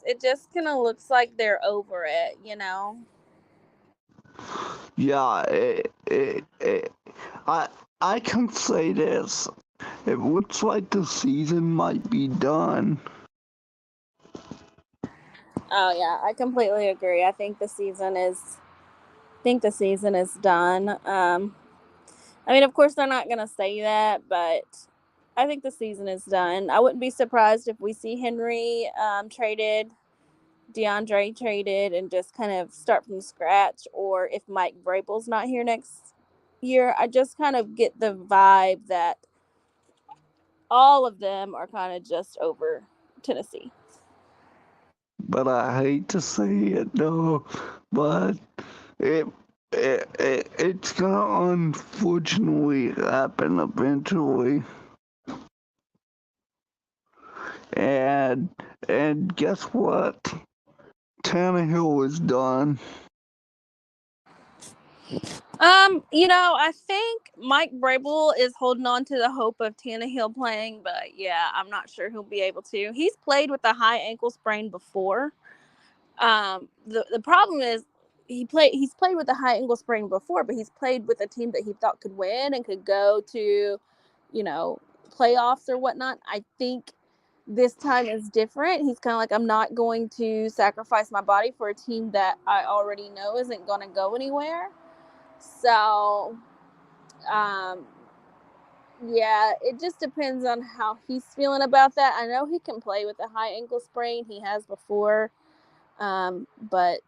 It just kind of looks like they're over it. Yeah, I I can say this. It looks like the season might be done. Oh yeah, I completely agree. I think the season is done. I mean, of course, they're not going to say that, but I think the season is done. I wouldn't be surprised if we see Henry traded, DeAndre traded, and just kind of start from scratch, or if Mike Vrabel's not here next year. I just kind of get the vibe that all of them are kind of just over Tennessee. But I hate to say it though, but it it's gonna unfortunately happen eventually. And and guess what? Tannehill is done. I think Mike Vrabel is holding on to the hope of Tannehill playing, but yeah, I'm not sure he'll be able to. He's played with a high ankle sprain before. The problem is he's played with a high ankle sprain before, but he's played with a team that he thought could win and could go to, you know, playoffs or whatnot. I think this time is different. He's kind of like, I'm not going to sacrifice my body for a team that I already know isn't going to go anywhere. So, um, yeah, it just depends on how he's feeling about that. I know he can play with a high ankle sprain. He has before. But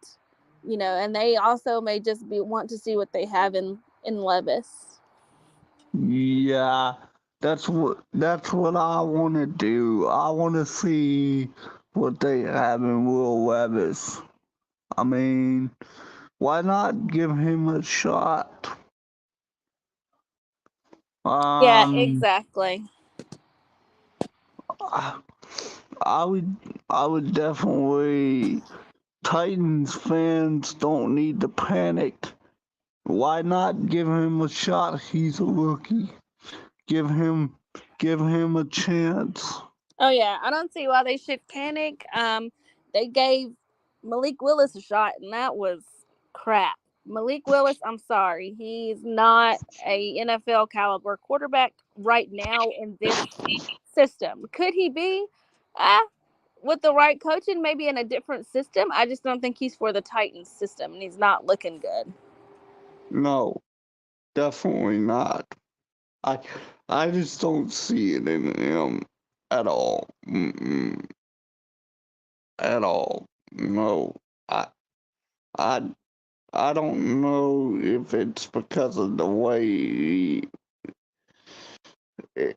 and they also may just be want to see what they have in Levis. Yeah, that's what I want to do. I want to see what they have in Will Levis. I mean, why not give him a shot? Yeah, Um, exactly. I, I would I would definitely. Titans fans don't need to panic. Why not give him a shot? He's a rookie. Give him give him a chance. Oh yeah, I don't see why they should panic. They gave Malik Willis a shot, and that was crap. Malik Willis, I'm sorry, he's not a NFL caliber quarterback right now in this system. Could he be? Ah, with the right coaching, maybe in a different system. I just don't think he's for the Titans system, and he's not looking good. No, definitely not. I I just don't see it in him at all. Mm-mm, at all. No. I I I don't know if it's because of the way it,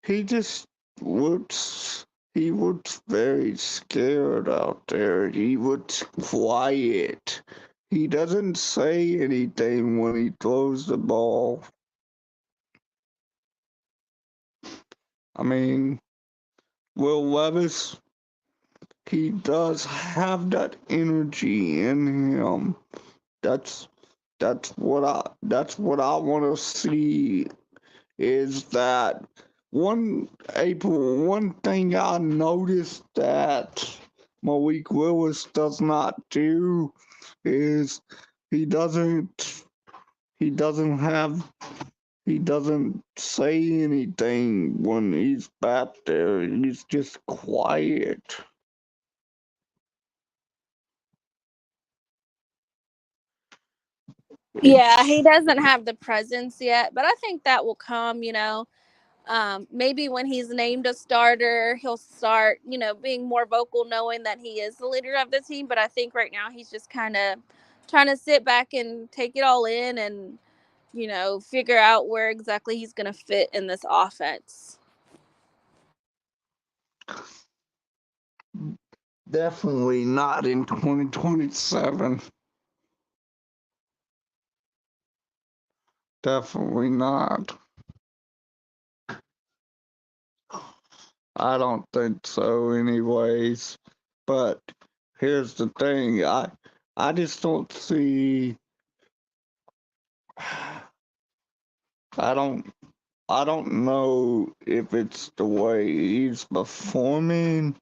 he just looks he looks very scared out there. He looks quiet. He doesn't say anything when he throws the ball. I mean, Will Levis, he does have that energy in him. That's that's what I want to see is that one thing I noticed that Malik Willis does not do is he doesn't he doesn't have he doesn't say anything when he's back there. He's just quiet. Yeah, he It's doesn't have the presence yet, but I think that will come. Maybe when he's named a starter, he'll start, being more vocal, knowing that he is the leader of the team. But I think right now he's just kind of trying to sit back and take it all in and, figure out where exactly he's going to fit in this offense. definitely not in 2027. Definitely not. I don't think so, anyways. But here's the thing: I just don't see. I don't. I don't know if it's the way he's performing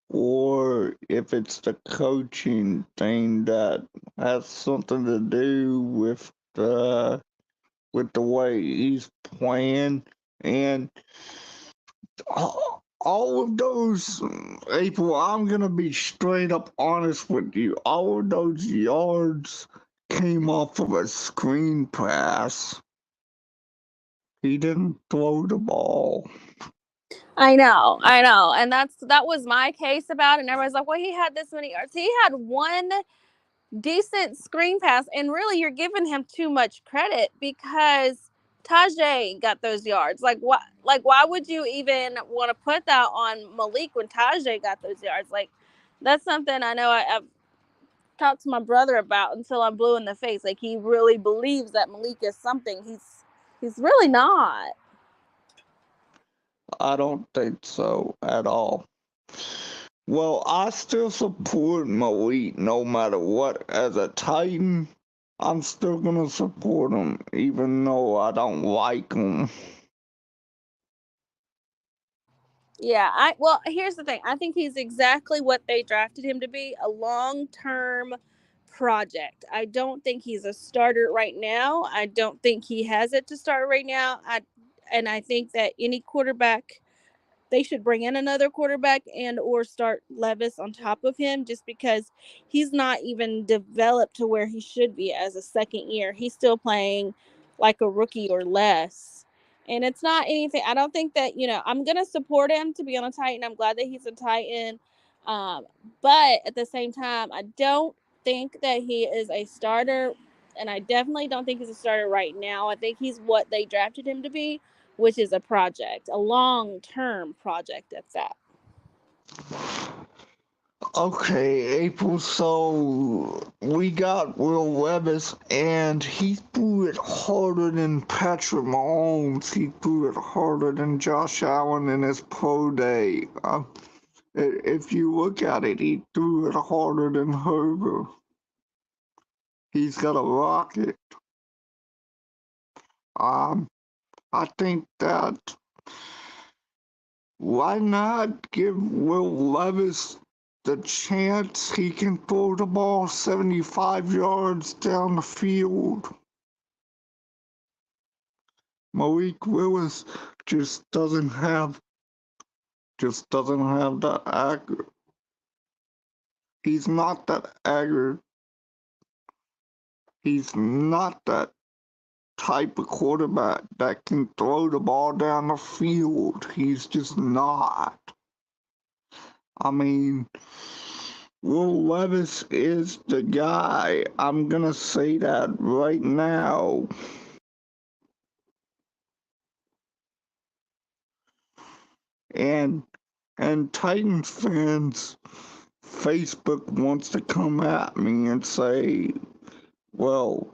or if it's the coaching thing that has something to do with the way he's playing. And all of those, April, I'm gonna be straight up honest with you. All of those yards came off of a screen pass. He didn't throw the ball. I know, and that was my case about it. And everybody's like, "Well, he had this many yards. He had one decent screen pass, and really, you're giving him too much credit because Tajay got those yards. Like, what? Like, why would you even want to put that on Malik when Tajay got those yards? Like, that's something I know I've talked to my brother about until I'm blue in the face. Like, he really believes that Malik is something. He's really not. I don't think so at all. Well, I still support Malik no matter what. As a Titan, I'm still gonna support him, even though I don't like him. Yeah, I well, here's the thing. I think he's exactly what they drafted him to be, a long-term project. I don't think he's a starter right now. I don't think he has it to start right now. I think that any quarterback, they should bring in another quarterback and or start Levis on top of him, just because he's not even developed to where he should be as a second year. He's still playing like a rookie or less. And it's not anything. I don't think that, I'm going to support him to be on a Titan. I'm glad that he's a Titan. Um, but at the same time, I don't think that he is a starter. And I definitely don't think he's a starter right now. I think he's what they drafted him to be, which is a project, a long term project at that. Okay, April, so we got Will Levis, and he threw it harder than Patrick Mahomes. He threw it harder than Josh Allen in his pro day. If you look at it, he threw it harder than Herbert. He's got a rocket. Um, I think that why not give Will Levis the chance he can throw the ball 75 yards down the field? Malik Willis just doesn't have that accurate. He's not that accurate. He's not that type of quarterback that can throw the ball down the field. He's just not. I mean, Will Levis is the guy. I'm gonna say that right now. And Titans fans, Facebook wants to come at me and say, well,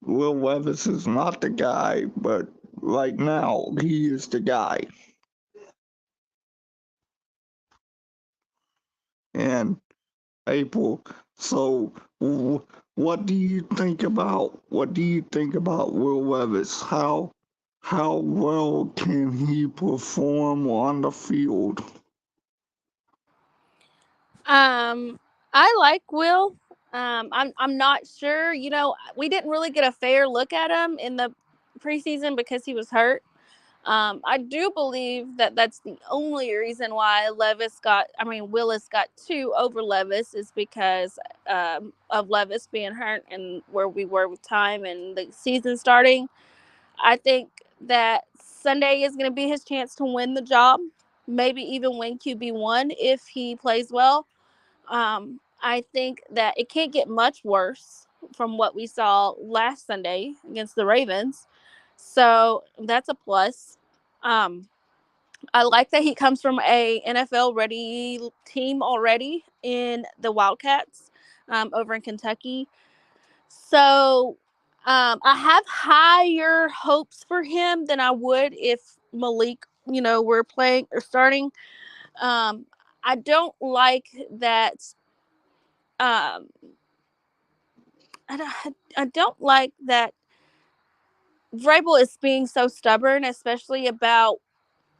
Will Levis is not the guy, but right now he is the guy. And April, so what do you think about Will Levis? How well can he perform on the field? Um, I like Will. I'm not sure. We didn't really get a fair look at him in the preseason because he was hurt. I do believe that that's the only reason why Willis got two over Levis is because of Levis being hurt and where we were with time and the season starting. I think that Sunday is going to be his chance to win the job, maybe even win QB1 if he plays well. I think that it can't get much worse from what we saw last Sunday against the Ravens. So that's a plus. Um, I like that he comes from a NFL ready team already in the Wildcats over in Kentucky. So I have higher hopes for him than I would if Malik, were playing or starting. Um, I don't like that. Um, I don't like that Vrabel is being so stubborn, especially about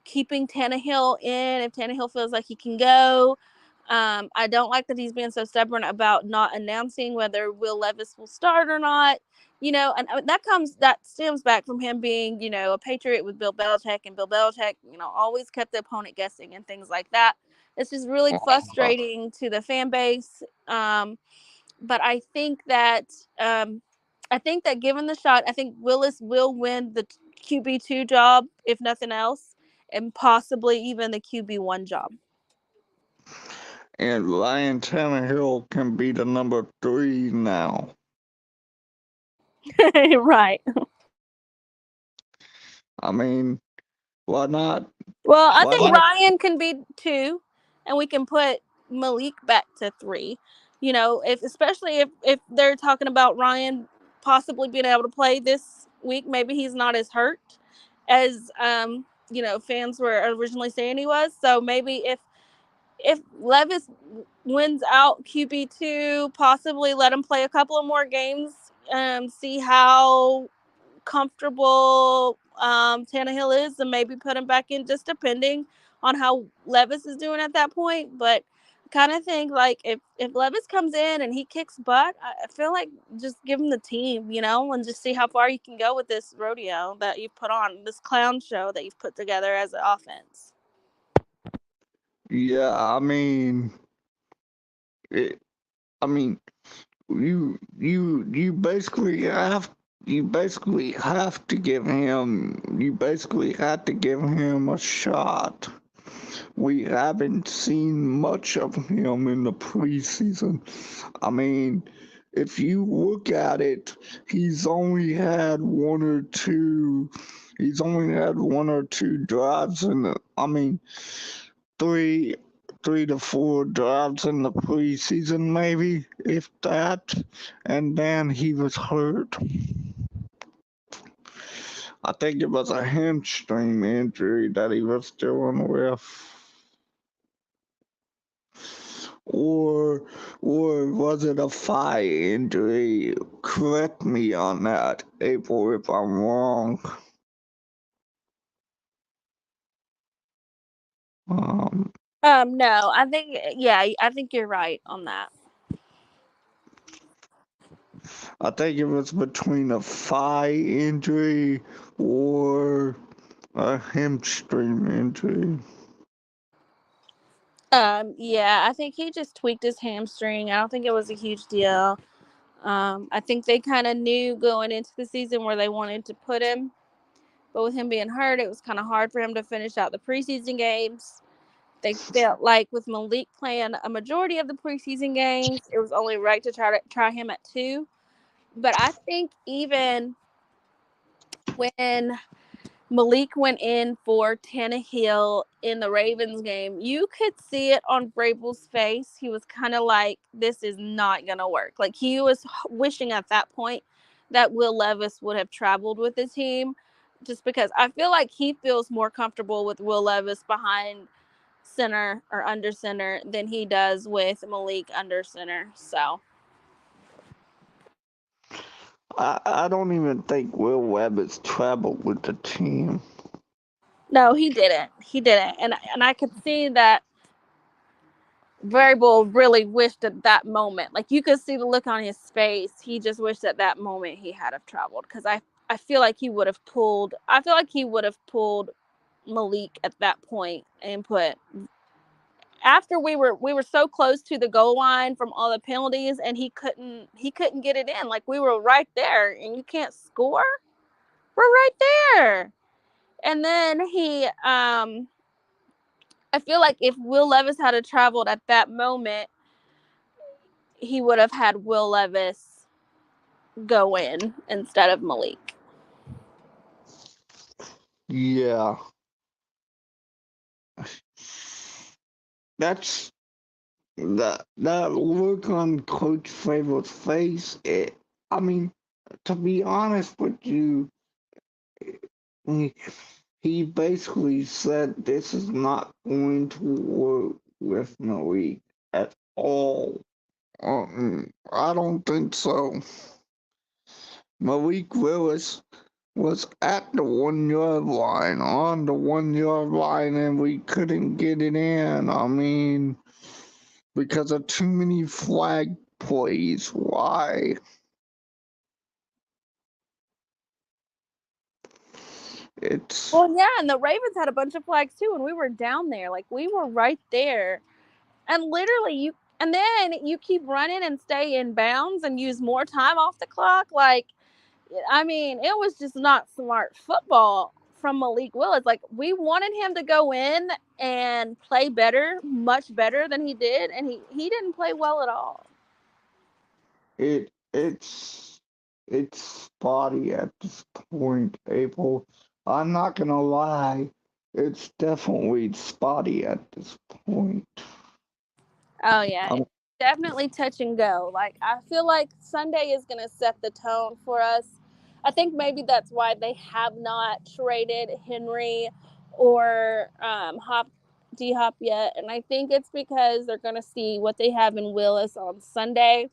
keeping Tannehill in if Tannehill feels like he can go. I don't like that he's being so stubborn about not announcing whether Will Levis will start or not. And that stems back from him being, a Patriot with Bill Belichick, and Bill Belichick, always kept the opponent guessing and things like that. It's just really frustrating to the fan base. But um, I think that given the shot, I think Willis will win the QB2 job if nothing else, and possibly even the QB1 job. And Ryan Tannehill can be the number 3 now. Right. I mean, why not? Well, I Why think not? Ryan can be 2, and we can put Malik back to 3. If especially if they're talking about Ryan possibly being able to play this week, maybe he's not as hurt as fans were originally saying he was. So maybe if Levis wins out QB2, possibly let him play a couple of more games, see how comfortable Tannehill is, and maybe put him back in, just depending on how Levis is doing at that point. But I kind of think like if Levis comes in and he kicks butt, I feel like just give him the team, and just see how far you can go with this rodeo that you've put on, this clown show that you've put together as an offense. Yeah, it, I mean, you basically have to give him a shot. We haven't seen much of him in the preseason. I mean, if you look at it, he's only had one or two. He's only had one or two drives in the. I mean, three, 3 to 4 drives in the preseason, maybe if that. And then he was hurt. I think it was a hamstring injury that he was dealing with. Or was it a thigh injury? Correct me on that, April, if I'm wrong. Um, No, I think you're right on that. I think it was between a thigh injury or a hamstring injury. Yeah, I think he just tweaked his hamstring. I don't think it was a huge deal. I think they kind of knew going into the season where they wanted to put him, but with him being hurt, it was kind of hard for him to finish out the preseason games. They felt like with Malik playing a majority of the preseason games, it was only right to try him at 2. But I think even when Malik went in for Tannehill in the Ravens game, you could see it on Vrabel's face. He was kind of like, this is not going to work. Like, he was wishing at that point that Will Levis would have traveled with the team, just because I feel like he feels more comfortable with Will Levis behind center or under center than he does with Malik under center. So. I don't even think Will Webb has traveled with the team. No, he didn't. He didn't. And I could see that Variable really wished at that moment. Like, you could see the look on his face. He just wished at that moment he had have traveled, because I feel like he would have pulled. I feel like he would have pulled Malik at that point and put. After we were so close to the goal line from all the penalties, and he couldn't get it in. Like, we were right there, and you can't score. We're right there. And then I feel like if Will Levis had traveled at that moment, he would have had Will Levis go in instead of Malik. Yeah, that's that look on Coach Vrabel's face. I mean, to be honest with you, he, he basically said this is not going to work with Malik at all. I don't think so. Malik Willis was at the 1 yard line, on the 1 yard line, and we couldn't get it in. I mean, because of too many flag plays. Why? It's Well, yeah, and the Ravens had a bunch of flags too, and we were down there. Like we were right there. And literally and then you keep running and stay in bounds and use more time off the clock. Like I mean, it was just not smart football from Malik Willis. Like we wanted him to go in and play better, much better than he did, and he didn't play well at all. it it's it's spotty at this point, April. I'm not gonna lie. It's definitely spotty at this point. Oh yeah, Um, it's definitely touch and go. Like I feel like Sunday is going to set the tone for us. I think maybe that's why they have not traded Henry or D Hop yet, and I think it's because they're going to see what they have in Willis on Sunday.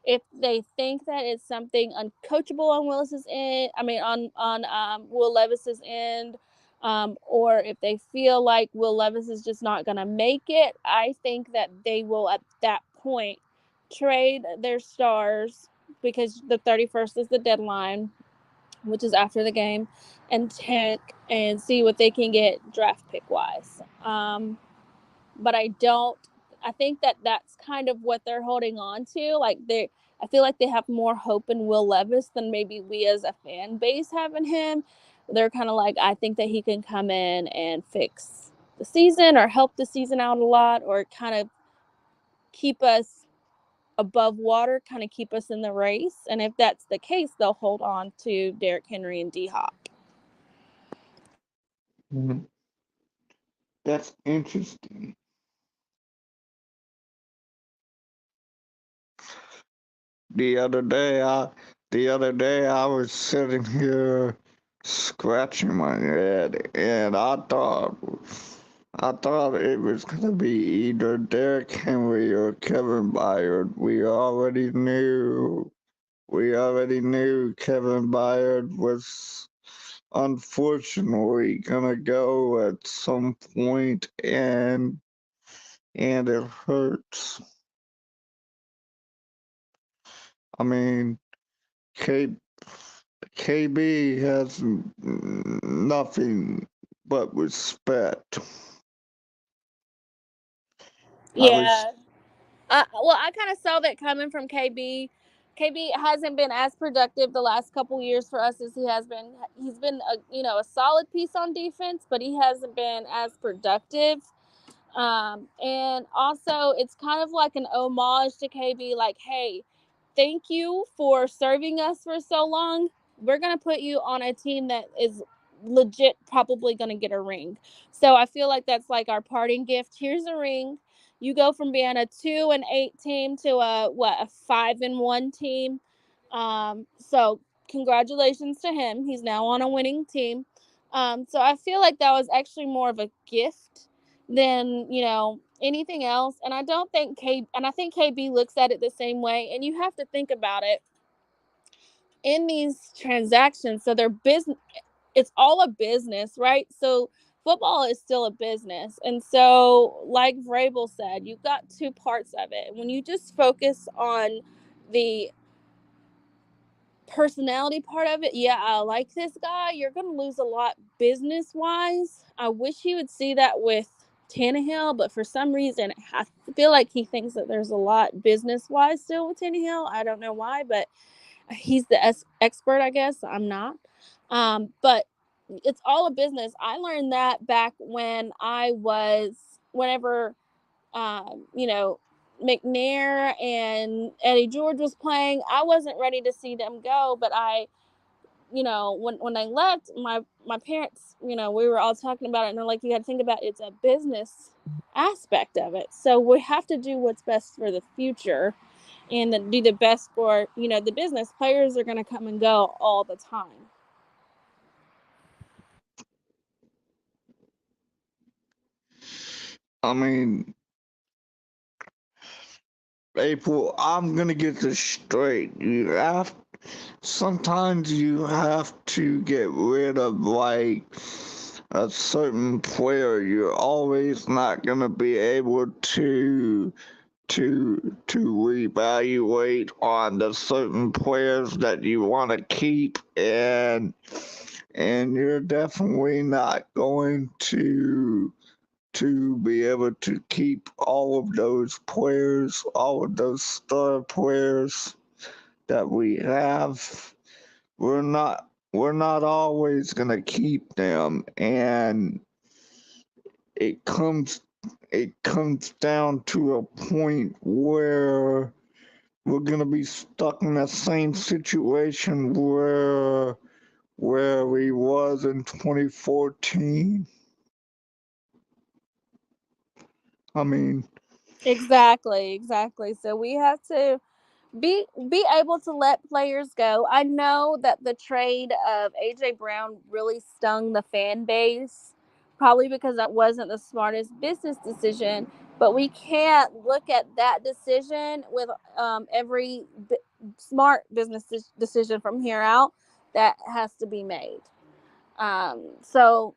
If they think that it's something uncoachable on Willis's end, I mean on Will Levis's end, or if they feel like Will Levis is just not going to make it, I think that they will at that point trade their stars because the 31st is the deadline, which is after the game, and tank and see what they can get draft pick wise. But I don't. I think that that's kind of what they're holding on to. Like I feel like they have more hope in Will Levis than maybe we as a fan base have in him. They're kind of like, I think that he can come in and fix the season or help the season out a lot or kind of keep us above water, kind of keep us in the race. And if that's the case, they'll hold on to Derrick Henry and D Hop. that's interesting. The other day, I was sitting here scratching my head, and I thought it was gonna be either Derrick Henry or Kevin Byard. We already knew Kevin Byard was unfortunately gonna go at some point, and it hurts. I mean, K KB has nothing but respect. I was, Yeah, I kind of saw that coming from KB. KB hasn't been as productive the last couple years for us as he has been. He's been a solid piece on defense, but he hasn't been as productive. And also, it's kind of like an homage to KB. Like, hey, thank you for serving us for so long. We're gonna put you on a team that is legit probably gonna get a ring. So I feel like that's like our parting gift. Here's a ring. You go from being a 2-8 team to a 5-1 team. So congratulations to him. He's now on a winning team. So I feel like that was actually more of a gift than anything else. And I think KB looks at it the same way. And you have to think about it in these transactions. So they're business. It's all a business, right? So football is still a business. And so, like Vrabel said, you've got two parts of it. When you just focus on the personality part of it, yeah, I like this guy, you're going to lose a lot business wise. I wish he would see that with Tannehill, but for some reason, I feel like he thinks that there's a lot business wise still with Tannehill. I don't know why, but he's the expert, I guess. I'm not. But it's all a business. I learned that back when whenever, you know, McNair and Eddie George was playing. I wasn't ready to see them go, but when they left, my parents, we were all talking about it, and they're like, you got to think about it's a business aspect of it. So we have to do what's best for the future and then do the best for the business. Players are going to come and go all the time. I mean, April, I'm gonna get this straight. sometimes you have to get rid of like a certain player. You're always not gonna be able to reevaluate on the certain players that you want to keep, and you're definitely not going to be able to keep all of those players, all of those star players that we have. We're not always gonna keep them, and it comes it comes down to a point where we're gonna be stuck in the same situation where we was in 2014. I mean, Exactly, exactly. So we have to be able to let players go. I know that the trade of AJ Brown really stung the fan base, probably because that wasn't the smartest business decision. But we can't look at that decision with every smart business decision from here out that has to be made. So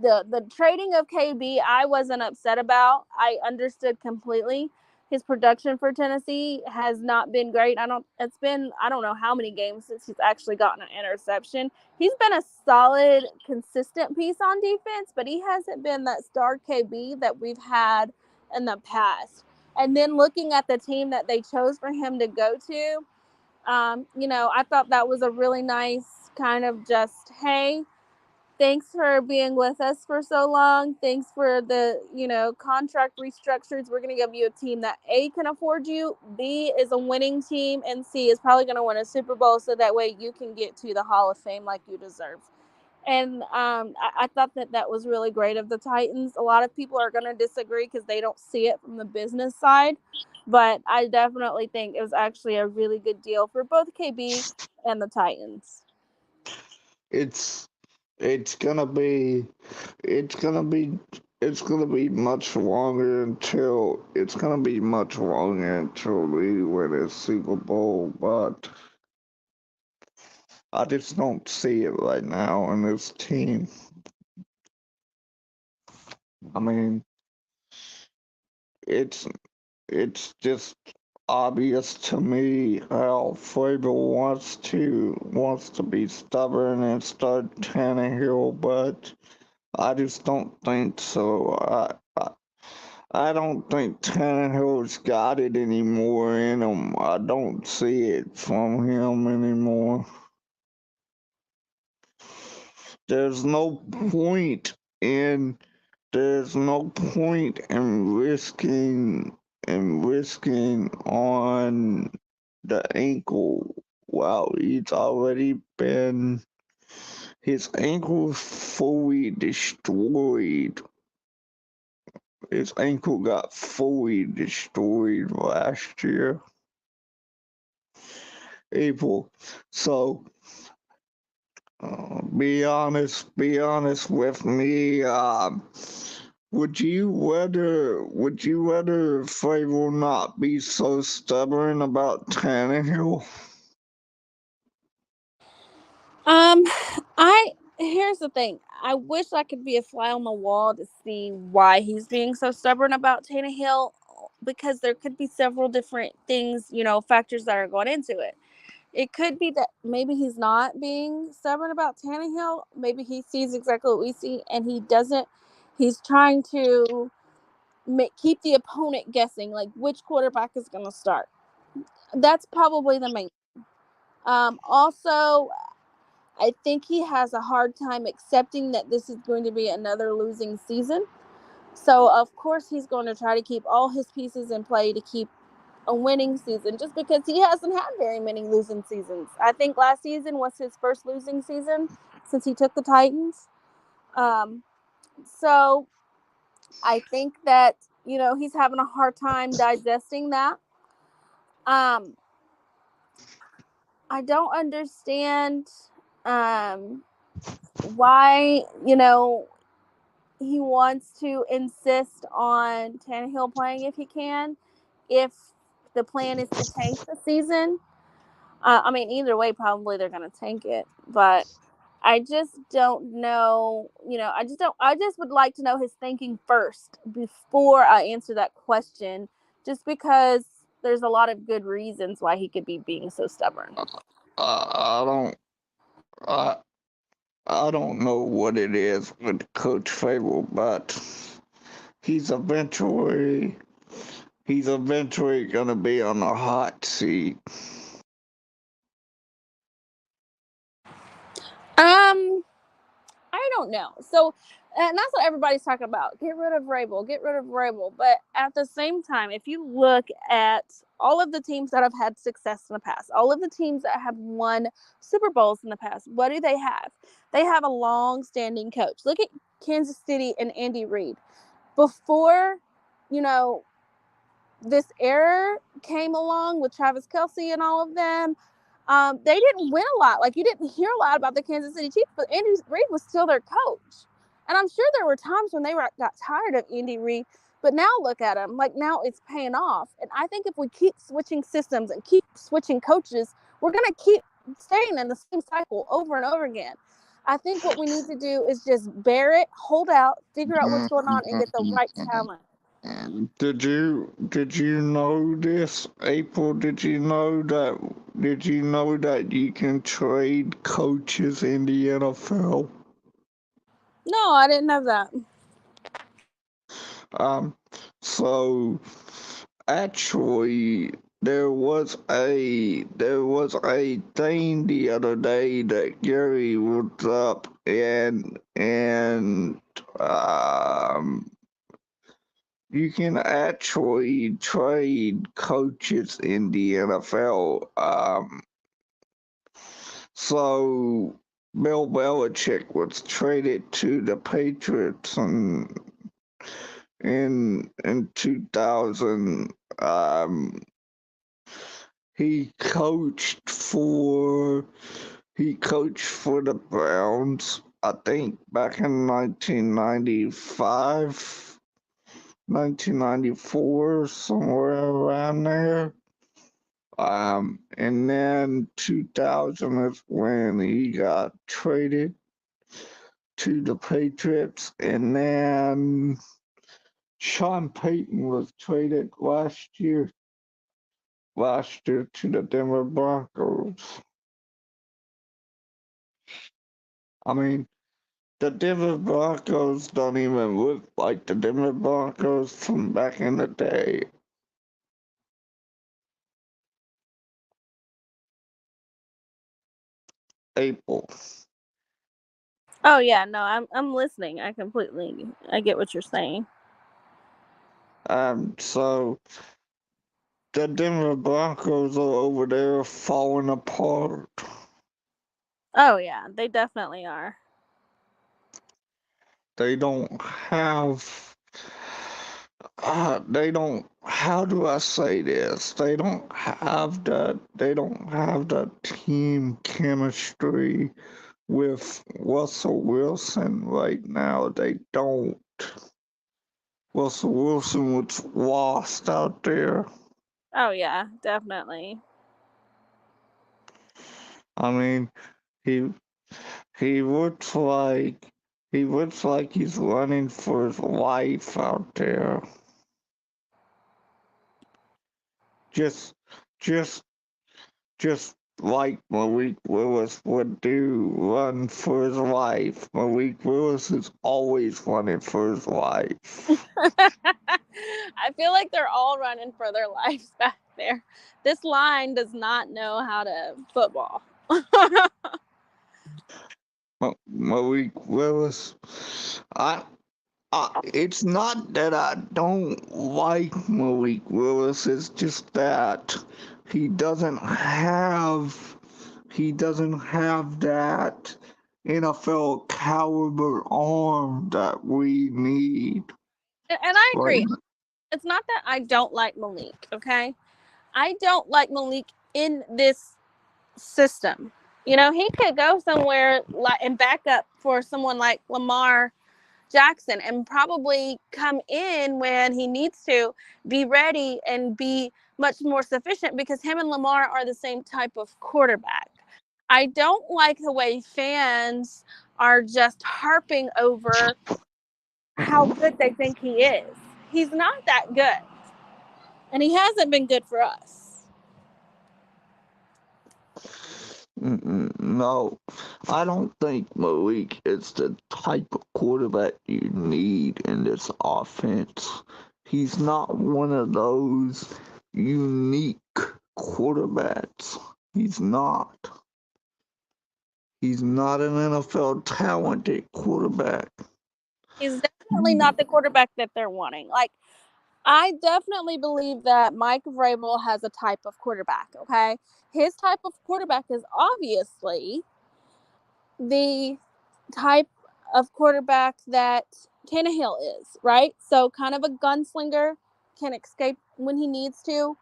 the trading of KB, I wasn't upset about. I understood completely. His production for Tennessee has not been great. It's been, I don't know how many games since he's actually gotten an interception. He's been a solid, consistent piece on defense, but he hasn't been that star KB that we've had in the past. And then looking at the team that they chose for him to go to, I thought that was a really nice kind of just, hey, thanks for being with us for so long. Thanks for the, contract restructures. We're going to give you a team that A can afford you, B is a winning team, and C is probably going to win a Super Bowl so that way you can get to the Hall of Fame like you deserve. And I thought that that was really great of the Titans. A lot of people are going to disagree because they don't see it from the business side. But I definitely think it was actually a really good deal for both KB and the Titans. it's it's gonna be it's gonna be it's gonna be much longer until we win a Super Bowl, but I just don't see it right now in this team. I mean, it's it's just obvious to me how Frabel wants to be stubborn and start Tannehill, but I just don't think so. I don't think Tannehill's got it anymore in him. I don't see it from him anymore. There's no point in there's no point in risking on the ankle. Wow, his ankle fully destroyed. His ankle got fully destroyed last year, April. So be honest with me. Would you rather Frabel not be so stubborn about Tannehill? Um, I Here's the thing. I wish I could be a fly on the wall to see why he's being so stubborn about Tannehill, because there could be several different things, factors that are going into it. It could be that maybe he's not being stubborn about Tannehill. Maybe he sees exactly what we see, and he doesn't. He's trying to keep the opponent guessing, like which quarterback is going to start. That's probably the main. Also, I think he has a hard time accepting that this is going to be another losing season. So, of course, he's going to try to keep all his pieces in play to keep a winning season just because he hasn't had very many losing seasons. I think last season was his first losing season since he took the Titans. Um, so, I think that, he's having a hard time digesting that. Um, I don't understand um, why, he wants to insist on Tannehill playing if he can, if the plan is to tank the season. I mean, either way, probably they're going to tank it. But I just don't know. I just don't. I just would like to know his thinking first before I answer that question, just because there's a lot of good reasons why he could be being so stubborn. I don't. I I don't know what it is with Coach Fable, but he's eventually he's eventually gonna be on the hot seat. Um, I don't know. So, and that's what everybody's talking about. Get rid of Rabel. Get rid of Rabel. But at the same time, if you look at all of the teams that have had success in the past, all of the teams that have won Super Bowls in the past, what do they have? They have a long-standing coach. Look at Kansas City and Andy Reid. Before, you know, this era came along with Travis Kelce and all of them, they didn't win a lot. Like, you didn't hear a lot about the Kansas City Chiefs, but Andy Reid was still their coach. And I'm sure there were times when got tired of Andy Reid, but now look at him. Like, now it's paying off. And I think if we keep switching systems and keep switching coaches, we're going to keep staying in the same cycle over and over again. I think what we need to do is just bear it, hold out, figure out what's going on, and get the right talent. Did you know this, April? Did you know that you can trade coaches in the NFL? No, I didn't know that. Um, so actually, there was a thing the other day that Gary was up and you can actually trade coaches in the NFL. So Bill Belichick was traded to the Patriots in 2000. He coached for he coached for the Browns, I think back in 1995, 1994, somewhere around there. And then 2000 is when he got traded to the Patriots, and then Sean Payton was traded last year to the Denver Broncos. I mean, the Denver Broncos don't even look like the Denver Broncos from back in the day. April. Oh yeah, no, I'm listening. I get what you're saying. So the Denver Broncos are over there falling apart. Oh yeah, they definitely are. They don't have. They don't. How do I say this? They don't have that. They don't have the team chemistry with Russell Wilson right now. They don't. Russell Wilson was lost out there. Oh yeah, definitely. I mean, he he looks like he's running for his life out there. Just just just like Malik Willis would do, run for his life. Malik Willis is always running for his life. I feel like they're all running for their lives back there. This line does not know how to football. Malik Willis, I it's not that I don't like Malik Willis. It's just that he doesn't have he doesn't have that NFL caliber arm that we need And I right agree. now. It's not that I don't like Malik, okay? I don't like Malik in this system. He could go somewhere like and back up for someone like Lamar, Jackson and probably come in when he needs to, be ready and be much more sufficient because him and Lamar are the same type of quarterback. I don't like the way fans are just harping over how good they think he is. He's not that good. And he hasn't been good for us. No, I don't think Malik is the type of quarterback you need in this offense. He's not one of those unique quarterbacks. He's not. He's not an NFL talented quarterback. He's definitely not the quarterback that they're wanting. Like, I definitely believe that Mike Vrabel has a type of quarterback, okay? His type of quarterback is obviously the type of quarterback that Tannehill is, right? So kind of a gunslinger, can escape when he needs to,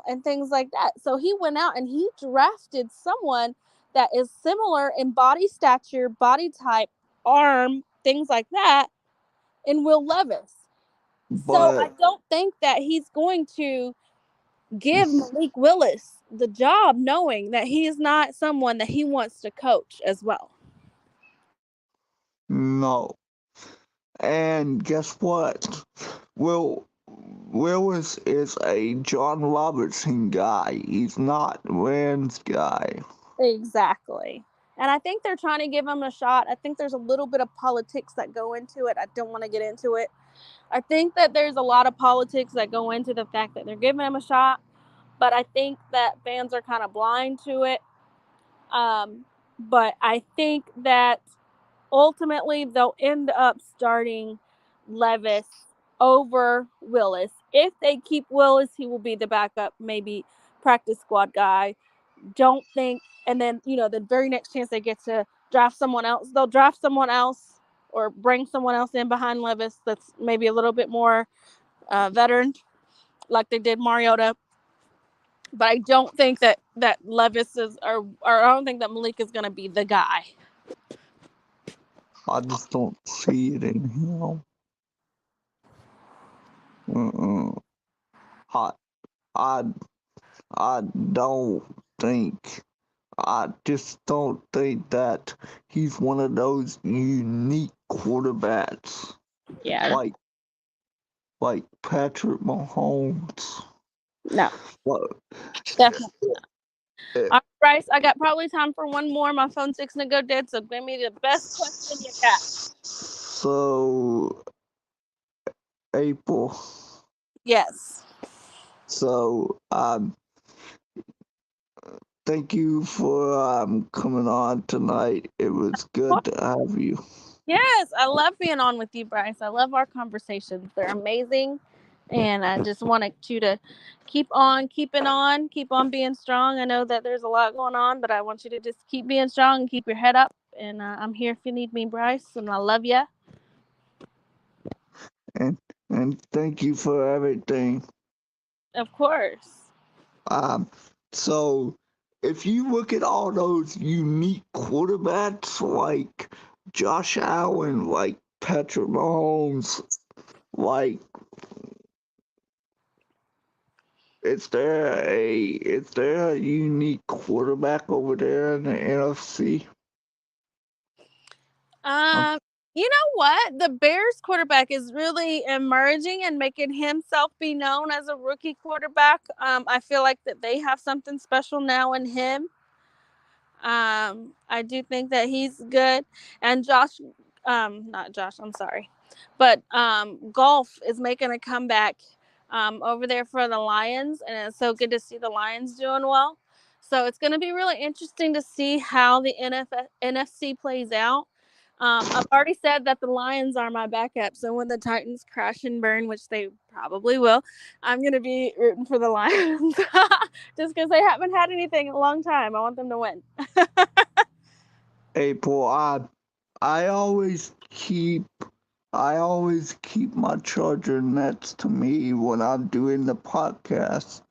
and things like that. So he went out and he drafted someone that is similar in body stature, body type, arm, things like that, in Will Levis. So I But don't think that he's going to give Malik Willis the job knowing that he is not someone that he wants to coach as well. no. And guess what? Will Willis is a John Robertson guy. He's not Rand's guy. Exactly. And I think they're trying to give him a shot. I think there's a little bit of politics that go into it. I don't want to get into it. I think that there's a lot of politics that go into the fact that they're giving him a shot, but I think that fans are kind of blind to it. But I think that ultimately they'll end up starting Levis over Willis. If they keep Willis, he will be the backup, maybe practice squad guy. Don't think, and then, the very next chance they get to draft someone else, they'll draft someone else or bring someone else in behind Levis that's maybe a little bit more veteran, like they did Mariota. But I don't think that Levis is, or I don't think that Malik is going to be the guy. I just don't see it in him. Uh-uh. I, I, I don't think. I just don't think that he's one of those unique quarterbacks Yeah, like Patrick Mahomes. no, Well, definitely. eh, All right, Bryce, I got probably time for one more. My phone's fixing to go dead, so give me the best question you got. so April. Yes. So thank you for coming on tonight. It was good to have you. Yes, I love being on with you, Bryce. I love our conversations. They're amazing. And I just wanted you to keep on keeping on, keep on being strong. I know that there's a lot going on, but I want you to just keep being strong and keep your head up. And I'm here if you need me, Bryce. And I love you. And thank you for everything. Of course. Um, so if you look at all those unique quarterbacks like Josh Allen, like Patrick Mahomes, like is there a unique quarterback over there in the NFC? Um, Um, you know what? The Bears quarterback is really emerging and making himself be known as a rookie quarterback. I feel like that they have something special now in him. I do think that he's good, and not Josh. I'm sorry, but Golf is making a comeback over there for the Lions, and it's so good to see the Lions doing well. So it's going to be really interesting to see how the NFC plays out. I've already said that the Lions are my backup, so when the Titans crash and burn, which they probably will, I'm going to be rooting for the Lions just because they haven't had anything in a long time. I want them to win. April, I always keep I always keep my charger next to me when I'm doing the podcast.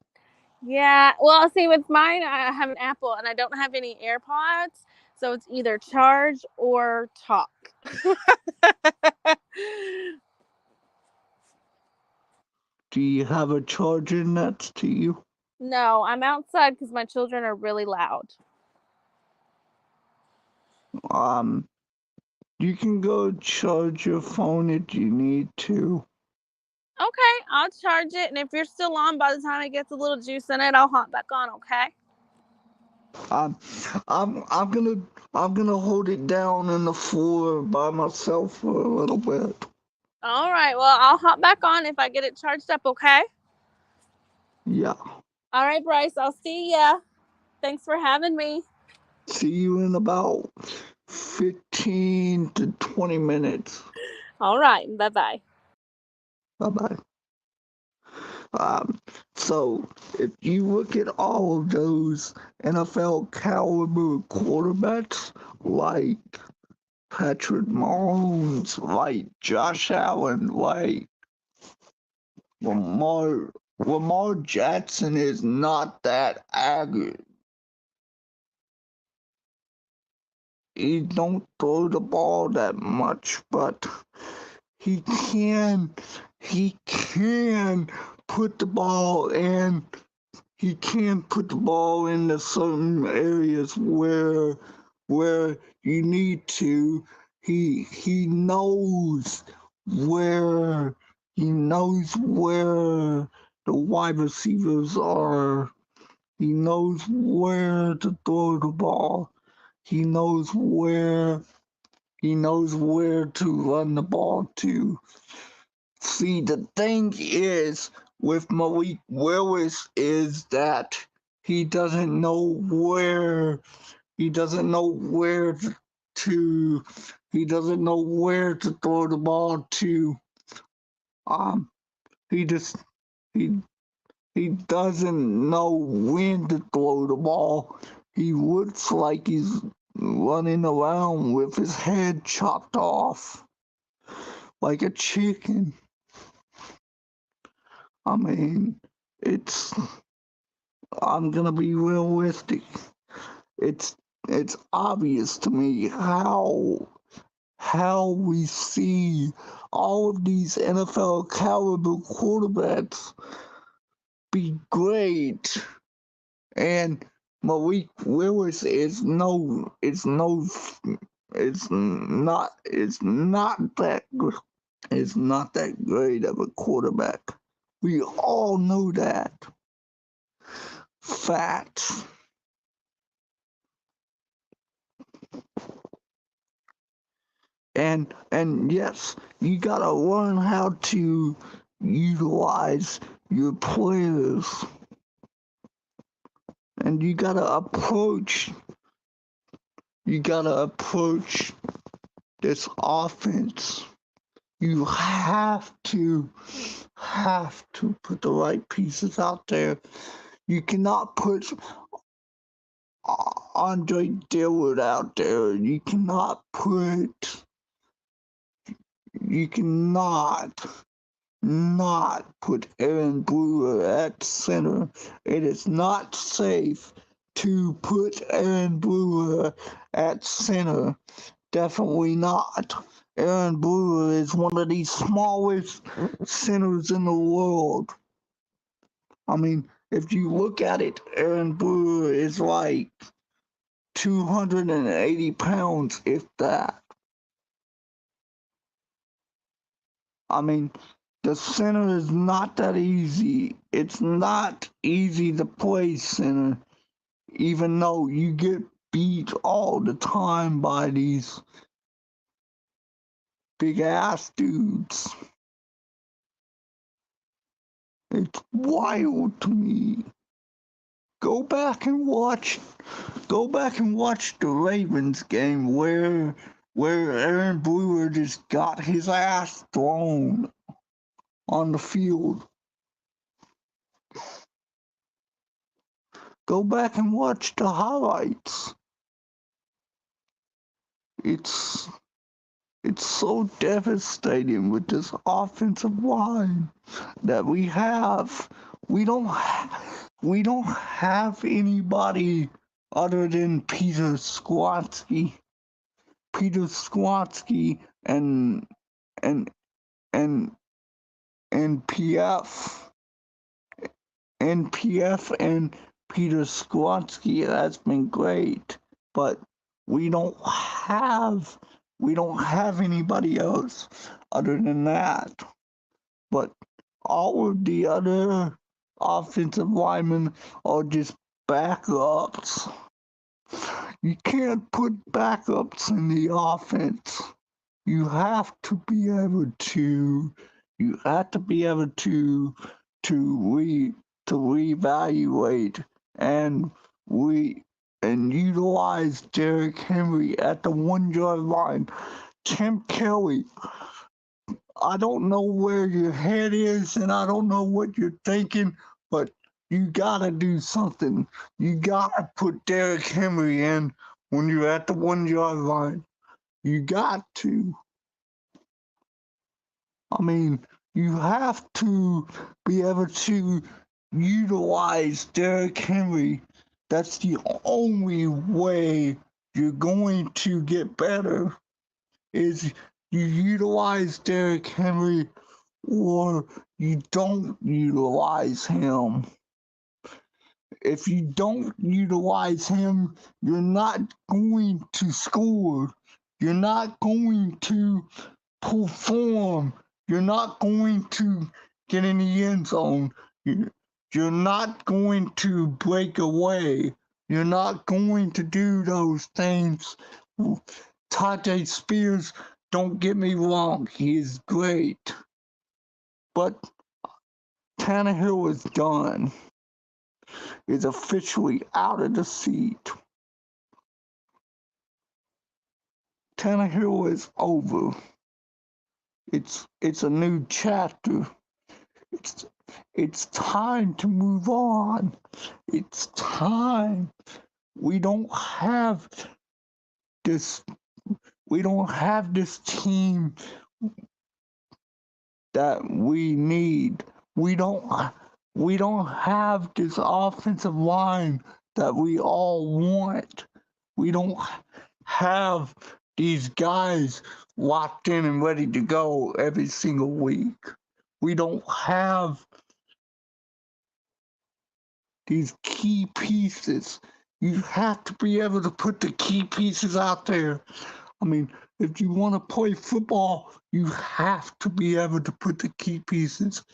Yeah, well, see, with mine, I have an Apple and I don't have any AirPods. So it's either charge or talk. Do you have a charger next to you? No, I'm outside because my children are really loud. Um, you can go charge your phone if you need to. Okay, I'll charge it, and if you're still on by the time it gets a little juice in it, I'll hop back on. Okay. Um, I'm gonna hold it down on the floor by myself for a little bit. All right. Well, I'll hop back on if I get it charged up. Okay. Yeah. All right, Bryce. I'll see ya. Thanks for having me. See you in about 15 to 20 minutes. All right. Bye bye. Bye bye. So if you look at all of those NFL caliber quarterbacks like Patrick Mahomes, like Josh Allen, like Lamar Jackson is not that accurate. He don't throw the ball that much, but he can he can put the ball in he can put the ball into certain areas where you need to. He knows where where the wide receivers are. He knows where to throw the ball. He knows where to run the ball to. See, the thing is with Malik Willis is that he doesn't know where he doesn't know where to he doesn't know where to throw the ball to. Um, he just he he doesn't know when to throw the ball. He looks like he's running around with his head chopped off like a chicken. I mean, it's I'm gonna be realistic. It's it's obvious to me how we see all of these NFL caliber quarterbacks be great, and Malik Willis is not that good. It's not that great of a quarterback. We all know that. Fact. And yes, you gotta learn how to utilize your players, and you gotta approach this offense. You have to put the right pieces out there. You cannot put Andre Dillard out there. You cannot not put Aaron Brewer at center. It is not safe to put Aaron Brewer at center. Definitely not. Aaron Brewer is one of the smallest centers in the world. I mean, if you look at it, Aaron Brewer is like 280 pounds, if that. I mean, the center is not that easy. It's not easy to play center, even though you get beat all the time by these big ass dudes. It's wild to me. Go back and watch the Ravens game where Aaron Brewer just got his ass thrown on the field. Go back and watch the highlights. It's it's so devastating with this offensive line that we have. We don't have anybody other than Peter Squatsky and and and PF and Peter Squatsky has been great, but we don't have we don't have anybody else other than that. But all of the other offensive linemen are just backups. You can't put backups in the offense. You have to be able to you have to be able to re to reevaluate and re and utilize Derrick Henry at the 1 yard line. Tim Kelly, I don't know where your head is and I don't know what you're thinking, but you gotta do something. You gotta put Derrick Henry in when you're at the 1 yard line. You got to. I mean, you have to be able to utilize Derrick Henry. That's the only way you're going to get better is you utilize Derrick Henry or you don't utilize him. If you don't utilize him, you're not going to score. You're not going to perform. You're not going to get in the end zone. You're not going to break away. You're not going to do those things. Tajay Spears, don't get me wrong, he is great. But Tannehill is done. Is officially out of the seat. Tannehill is over. It's a new chapter. It's it's time to move on. It's time. We don't have this we don't have this team that we need. We don't have this offensive line that we all want. We don't have these guys locked in and ready to go every single week. We don't have these key pieces. You have to be able to put the key pieces out there. I mean, if you want to play football, you have to be able to put the key pieces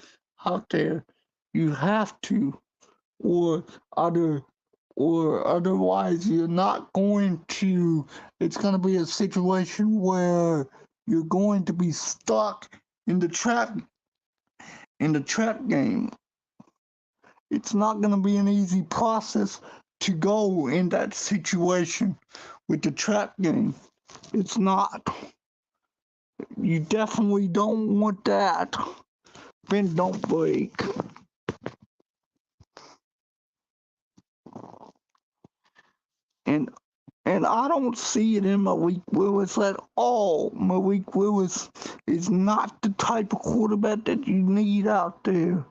out there. You have to, or other, or otherwise you're not going to. It's going to be a situation where you're going to be stuck in the trap game. It's not going to be an easy process to go in that situation with the trap game. It's not. You definitely don't want that. Bend don't break. And and I don't see it in Malik Willis at all. Malik Willis is not the type of quarterback that you need out there.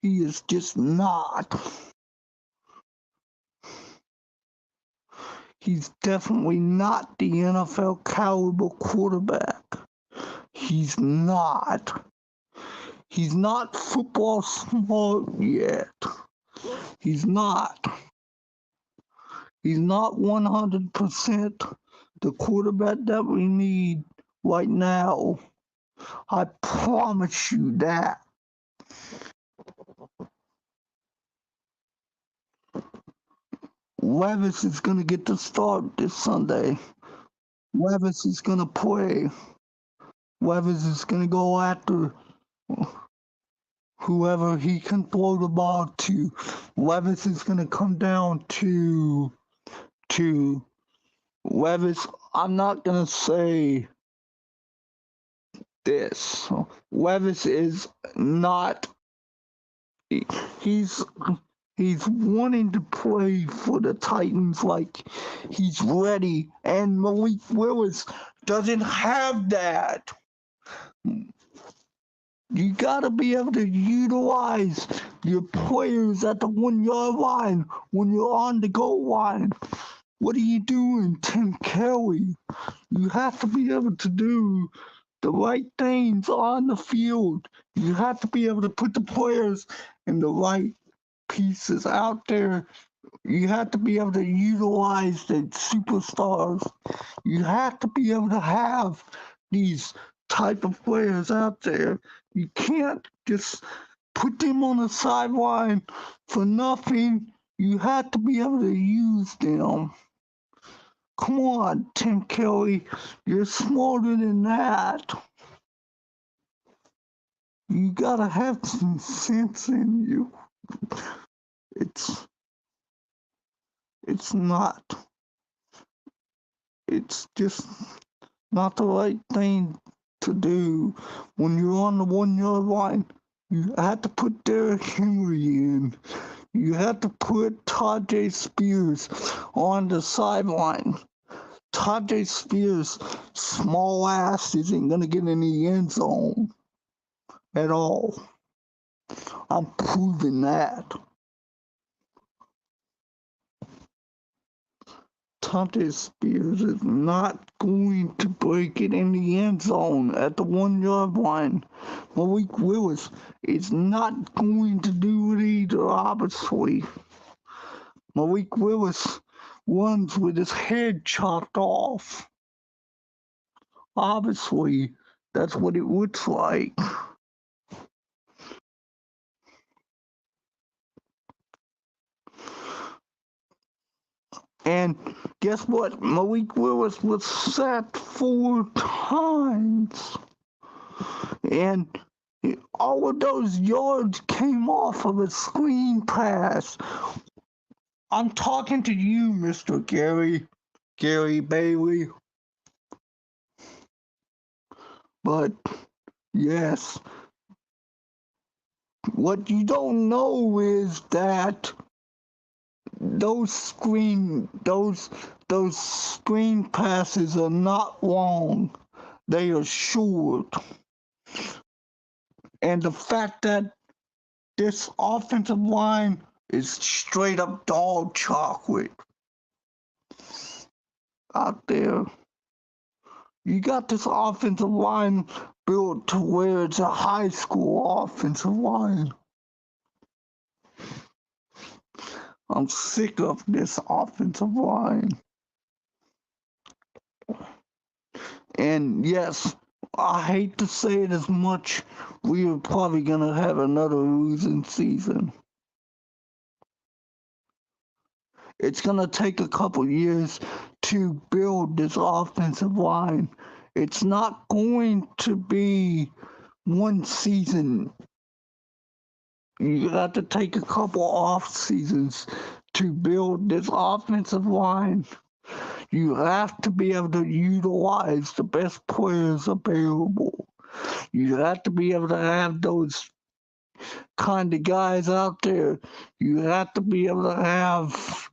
He is just not. He's definitely not the NFL caliber quarterback. He's not. He's not football smart yet. He's not. He's not 100% the quarterback that we need right now. I promise you that. Levis is going to get the start this Sunday. Levis is going to play. Levis is going to go after whoever he can throw the ball to. Levis is going to come down to Levis. I'm not going to say this. Levis is not. He's wanting to play for the Titans like he's ready, and Malik Willis doesn't have that. You gotta be able to utilize your players at the 1 yard line when you're on the goal line. What are you doing, Tim Kelly? You have to be able to do the right things on the field. You have to be able to put the players in the right pieces out there. You have to be able to utilize the superstars. You have to be able to have these type of players out there. You can't just put them on the sideline for nothing. You have to be able to use them. Come on, Tim Kelly, you're smarter than that. You gotta have some sense in you. It's it's not. It's just not the right thing to do. When you're on the 1 yard line, you have to put Derrick Henry in. You have to put Tajay Spears on the sideline. Tajay Spears' small ass isn't gonna get in the end zone at all. I'm proving that. Tajay Spears is not going to break it in the end zone at the 1 yard line. Malik Willis is not going to do it either, obviously. Malik Willis runs with his head chopped off. Obviously, that's what it looks like. And guess what? Malik Willis was sacked 4 times. And all of those yards came off of a screen pass. I'm talking to you, Mr. Gary Bailey. But yes, what you don't know is that those screen passes are not long. They are short. And the fact that this offensive line is straight up dog chocolate out there. You got this offensive line built to where it's a high school offensive line. I'm sick of this offensive line. And yes, I hate to say it as much, we are probably going to have another losing season. It's going to take a couple years to build this offensive line. It's not going to be one season. You have to take a couple off seasons to build this offensive line. You have to be able to utilize the best players available. You have to be able to have those kind of guys out there. You have to be able to have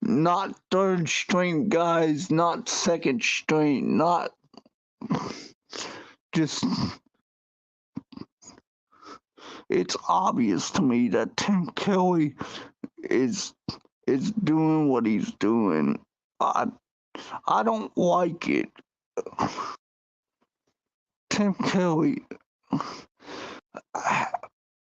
not third string guys, not second string, not just. It's obvious to me that Tim Kelly is doing what he's doing. I don't like it. Tim Kelly.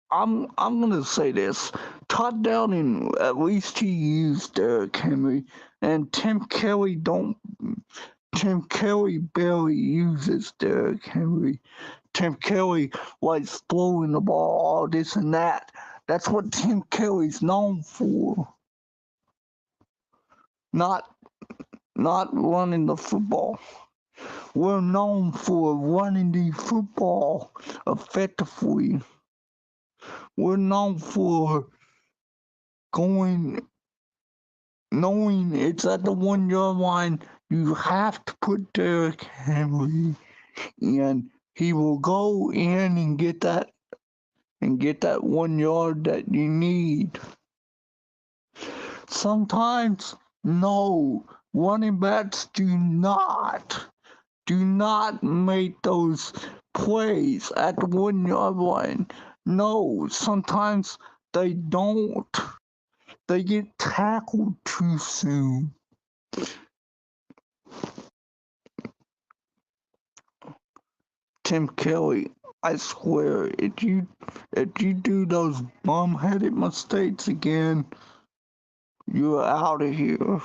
I'm gonna say this. Todd Downing, at least he used Derrick Henry, and Tim Kelly barely uses Derrick Henry. Tim Kelly likes throwing the ball, all this and that. That's what Tim Kelly's known for. Not running the football. We're known for running the football effectively. We're known for knowing it's at the 1 yard line. You have to put Derrick Henry in. He will go in and get that 1 yard that you need. Sometimes, no, running backs do not make those plays at the 1 yard line. No, sometimes they don't. They get tackled too soon. Tim Kelly, I swear, if you do those bum-headed mistakes again, you're out of here.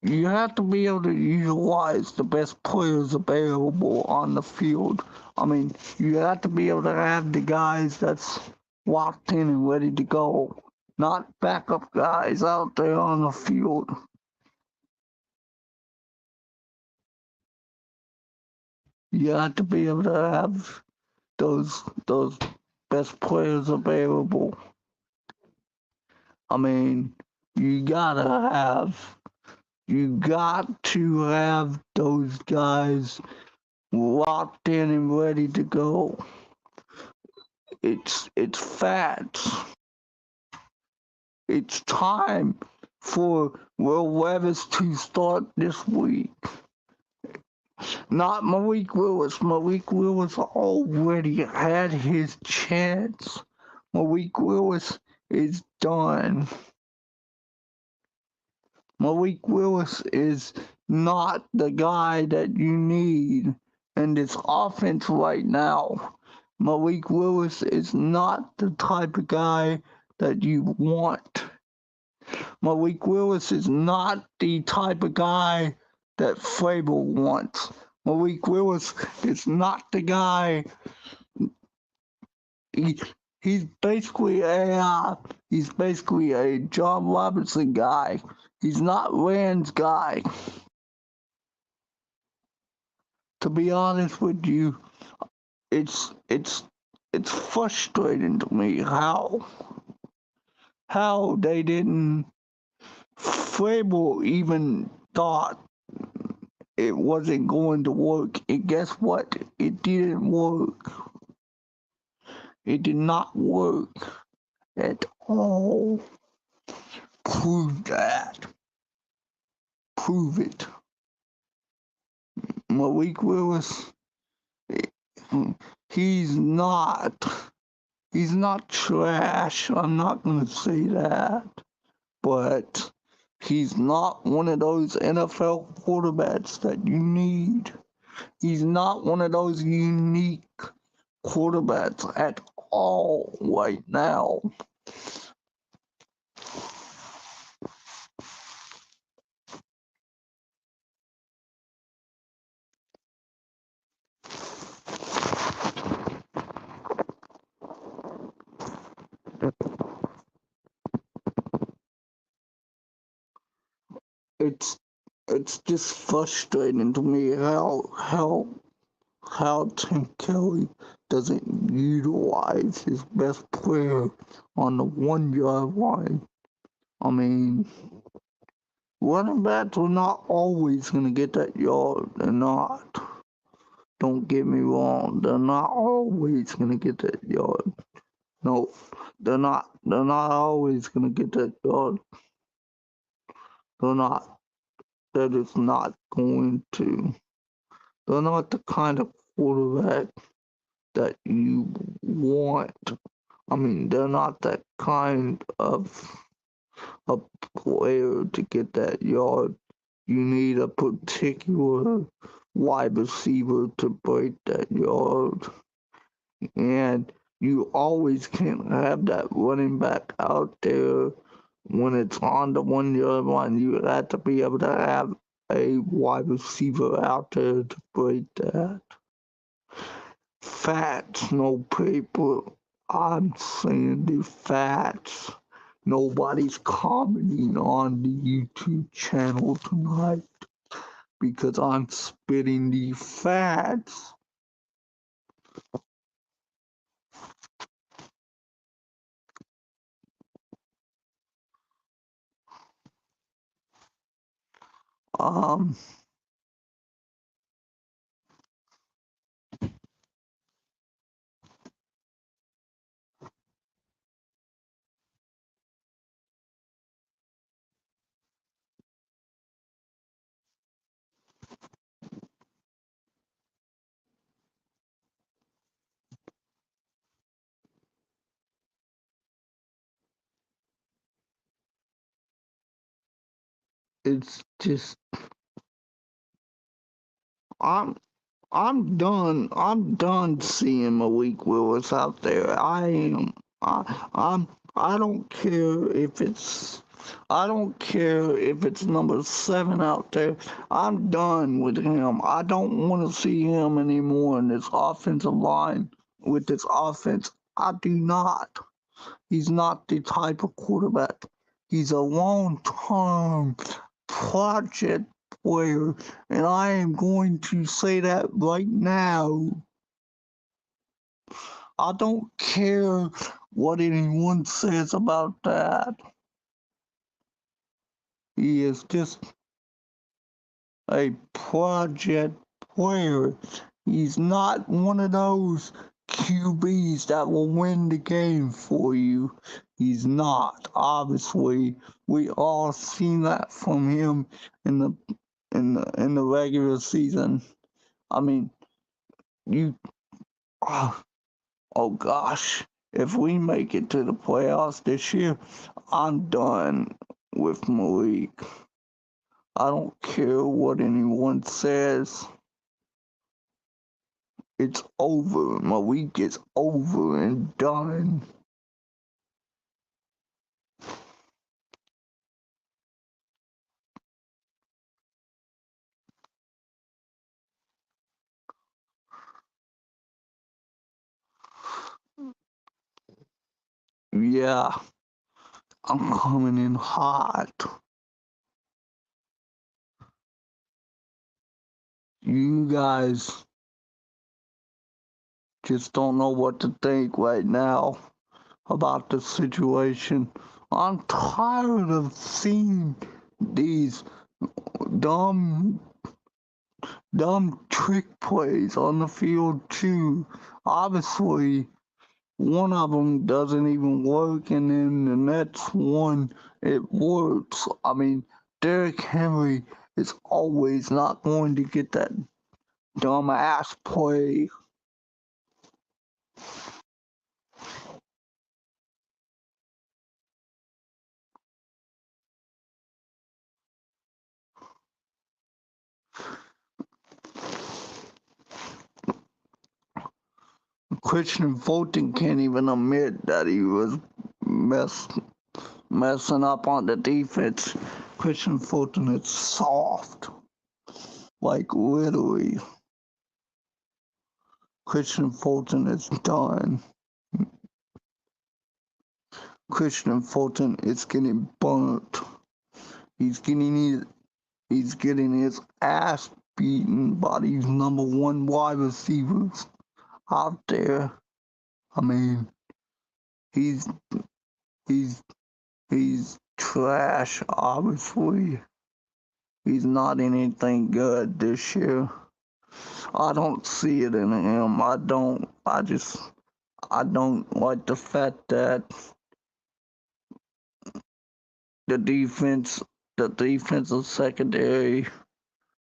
You have to be able to utilize the best players available on the field. I mean, you have to be able to have the guys that's locked in and ready to go, not backup guys out there on the field. You have to be able to have those best players available. I mean, you gotta have you got to have those guys locked in and ready to go. It's facts. It's time for Will Levis to start this week. Not Malik Willis. Malik Willis already had his chance. Malik Willis is done. Malik Willis is not the guy that you need in this offense right now. Malik Willis is not the type of guy that you want. Malik Willis is not the type of guy that Vrabel wants. Malik Willis is not the guy. He, he's basically a John Robinson guy. He's not Rand's guy. To be honest with you, it's frustrating to me how they didn't. Vrabel even thought it wasn't going to work, and guess what? It didn't work. It did not work at all. Prove that. Prove it. Malik Willis, he's not trash. I'm not gonna say that, but he's not one of those NFL quarterbacks that you need. He's not one of those unique quarterbacks at all right now. It's just frustrating to me how Tim Kelly doesn't utilize his best player on the 1 yard line. I mean, running backs are not always going to get that yard. They're not. Don't get me wrong. They're not always going to get that yard. No, they're not. They're not always going to get that yard. They're not. They're just not going to. They're not the kind of quarterback that you want. I mean, they're not that kind of a player to get that yard. You need a particular wide receiver to break that yard. And you always can't have that running back out there when it's on the 1 yard line. You have to be able to have a wide receiver out there to break that. Facts, no paper. I'm saying the facts. Nobody's commenting on the YouTube channel tonight because I'm spitting the facts. Um, it's just I'm I'm done. I'm done seeing Malik Willis out there. I am. I'm. I don't care if it's. I don't care if it's number 7 out there. I'm done with him. I don't want to see him anymore in this offensive line with this offense. I do not. He's not the type of quarterback. He's a long-term project player, and I am going to say that right now. I don't care what anyone says about that. He is just a project player. He's not one of those QBs that will win the game for you. He's not. Obviously, we all seen that from him in the regular season. I mean, you. Oh, oh gosh, if we make it to the playoffs this year, I'm done with Malik. I don't care what anyone says. It's over. Malik is over and done. Yeah, I'm coming in hot. You guys just don't know what to think right now about the situation. I'm tired of seeing these dumb trick plays on the field too. Obviously, one of them doesn't even work, and then the next one it works. I mean, Derrick Henry is always not going to get that dumb ass play. Christian Fulton can't even admit that he was messing up on the defense. Christian Fulton is soft. Like literally. Christian Fulton is done. Christian Fulton is getting burnt. He's getting his ass beaten by these number 1 wide receivers out there. I mean, he's he's he's trash. Obviously, he's not anything good this year. I don't see it in him. I don't. I don't like the fact that the defense, the defensive secondary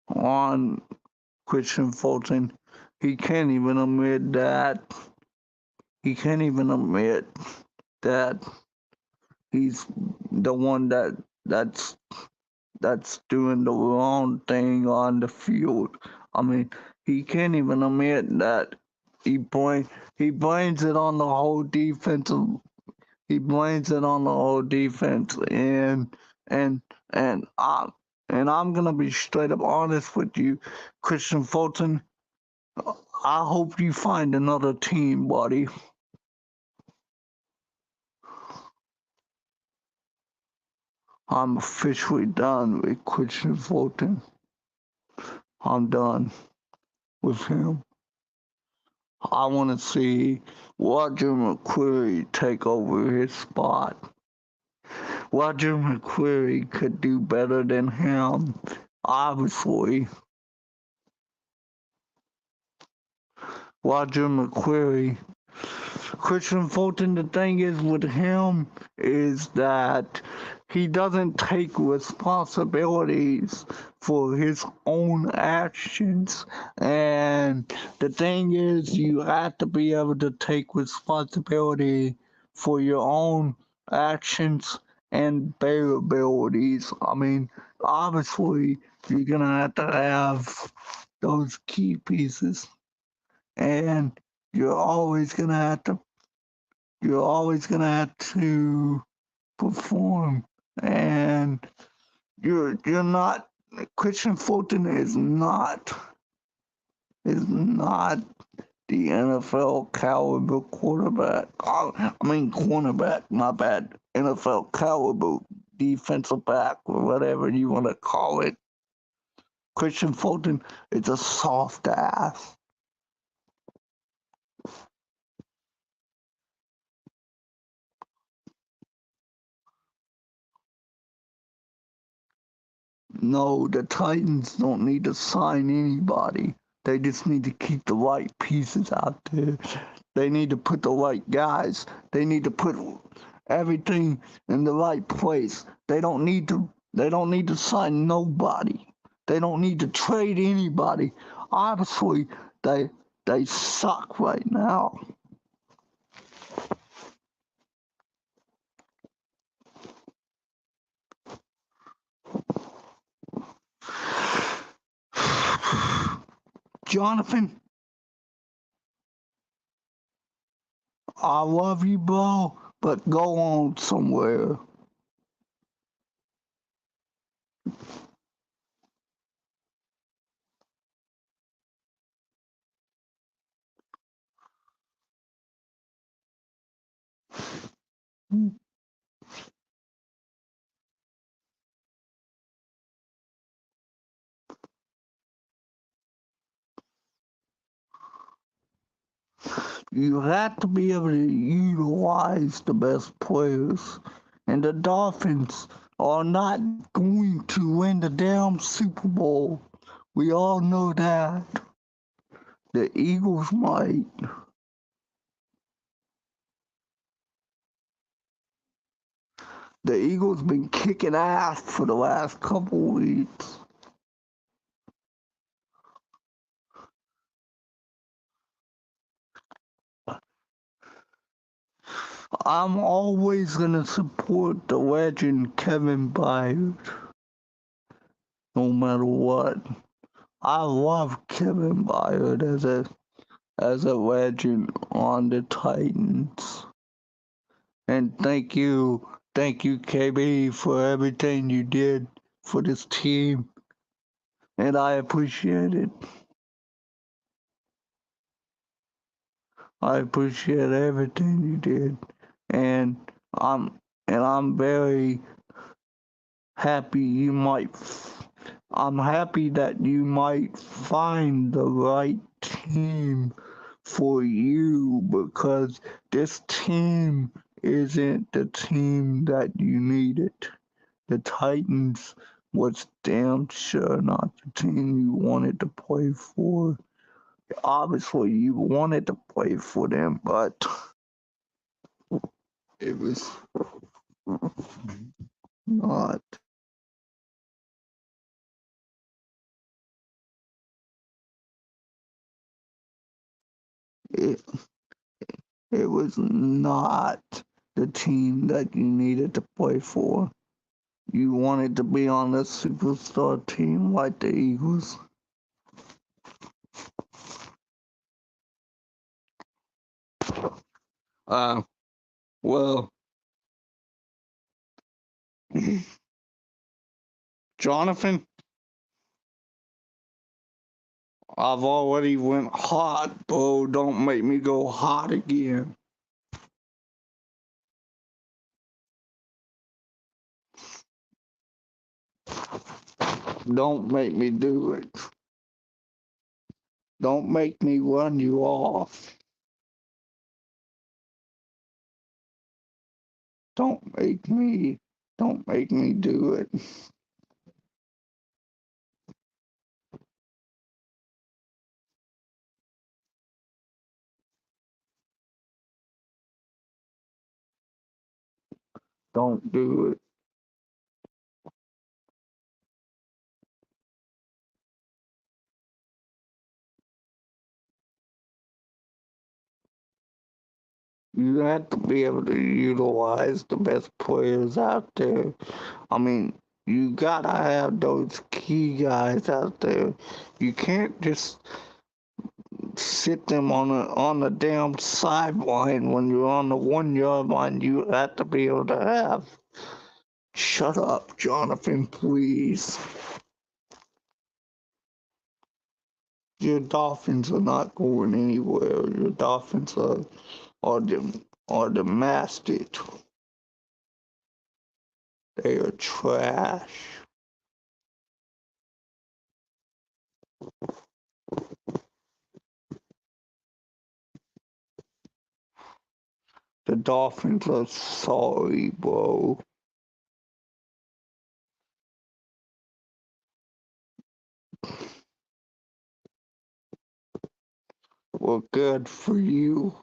on Christian Fulton, he can't even admit that. He can't even admit that he's the one that's doing the wrong thing on the field. I mean, he can't even admit that he blames it on the whole defensive. He blames it on the whole defense, and and I and I'm gonna be straight up honest with you, Christian Fulton. I hope you find another team, buddy. I'm officially done with Christian Fulton. I'm done with him. I want to see Roger McCreary take over his spot. Roger McCreary could do better than him, obviously. Roger McCreary. Christian Fulton, the thing is with him is that he doesn't take responsibilities for his own actions. And the thing is, you have to be able to take responsibility for your own actions and variabilities. I mean, obviously, you're gonna have those key pieces, and you're always gonna have to you're always gonna have to perform, and you're not. Christian Fulton is not the NFL caliber quarterback. I mean cornerback, my bad. NFL caliber defensive back or whatever you want to call it. Christian Fulton is a soft ass. No, the Titans don't need to sign anybody. They just need to keep the right pieces out there. They need to put the right guys. They need to put everything in the right place. They don't need to sign nobody. They don't need to trade anybody. Obviously, they they suck right now. Jonathan, I love you, bro, but go on somewhere. You have to be able to utilize the best players. And the Dolphins are not going to win the damn Super Bowl. We all know that. The Eagles might. The Eagles been kicking ass for the last couple weeks. I'm always gonna support the legend Kevin Byard, no matter what. I love Kevin Byard as a legend on the Titans. And thank you, KB, for everything you did for this team. And I appreciate it. I appreciate everything you did. And I'm very happy you might I'm happy that you might find the right team for you because this team isn't the team that you needed. The Titans was damn sure not the team you wanted to play for. Obviously, you wanted to play for them, but it was not. It, it was not the team that you needed to play for. You wanted to be on the superstar team like the Eagles. Uh, well, Jonathan, I've already went hot, bro. Don't make me go hot again. Don't make me do it. Don't make me run you off. Don't make me. Don't make me do it. Don't do it. You have to be able to utilize the best players out there. I mean, you gotta have those key guys out there. You can't just sit them on the damn sideline when you're on the 1 yard line. You have to be able to have. Shut up, Jonathan, please. Your Dolphins are not going anywhere. Your Dolphins are the masted. They are trash. The Dolphins are sorry, bro. Well, good for you.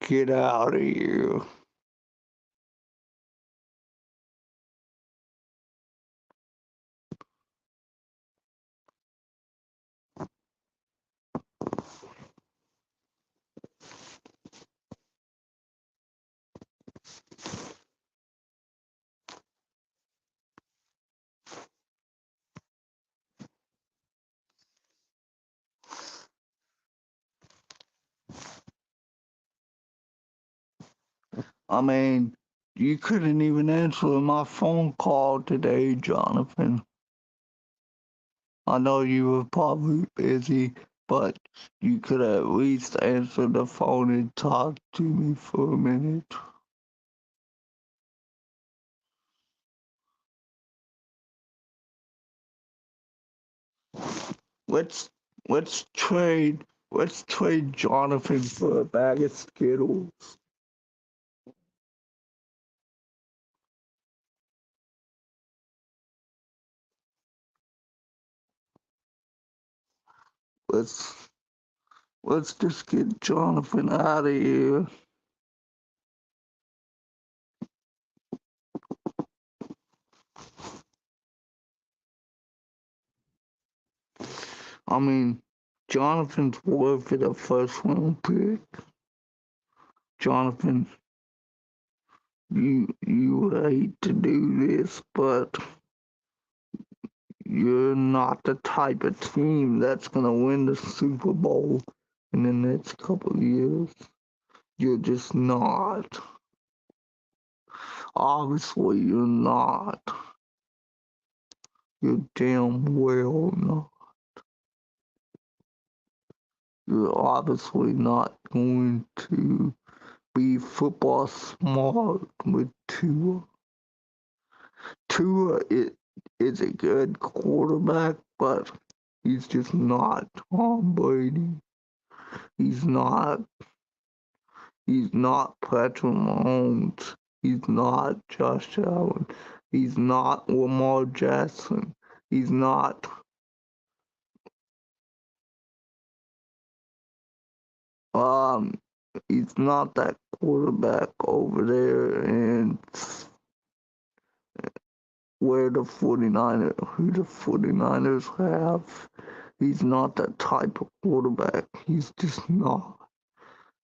Get out of here. I mean, you couldn't even answer my phone call today, Jonathan. I know you were probably busy, but you could at least answer the phone and talk to me for a minute. Let's let's trade Jonathan for a bag of Skittles. Let's let's just get Jonathan out of here. I mean, Jonathan's worth it a first round pick. Jonathan, you hate to do this, but you're not the type of team that's gonna win the Super Bowl in the next couple of years. You're just not. Obviously, you're not. You're damn well not. You're obviously not going to be football smart with Tua. Tua is a good quarterback, but he's just not Tom Brady. He's not. He's not Patrick Mahomes. He's not Josh Allen. He's not Lamar Jackson. He's not. Um. He's not that quarterback over there and where the 49ers, who the 49ers have. He's not that type of quarterback. He's just not.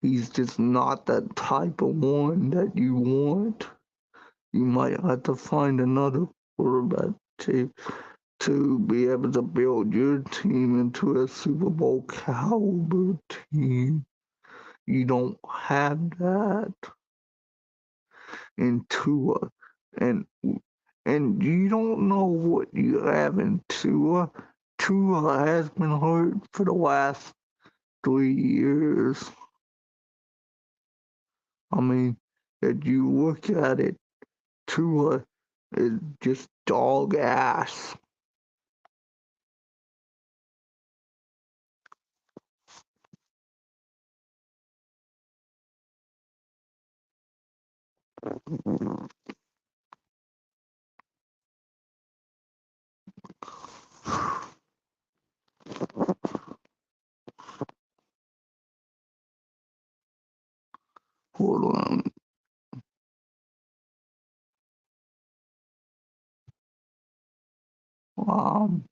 He's just not that type of one that you want. You might have to find another quarterback to be able to build your team into a Super Bowl caliber team. You don't have that in Tua, and and you don't know what you have in Tua. Tua has been hurt for the last 3 years. I mean, if you look at it, Tua is just dog ass. Hold on. Mom.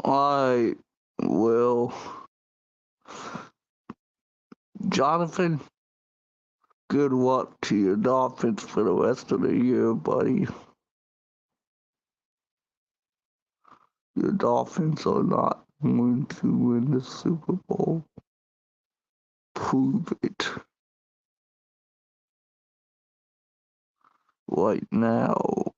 I will. Jonathan, good luck to your Dolphins for the rest of the year, buddy. Your Dolphins are not going to win the Super Bowl. Prove it right now.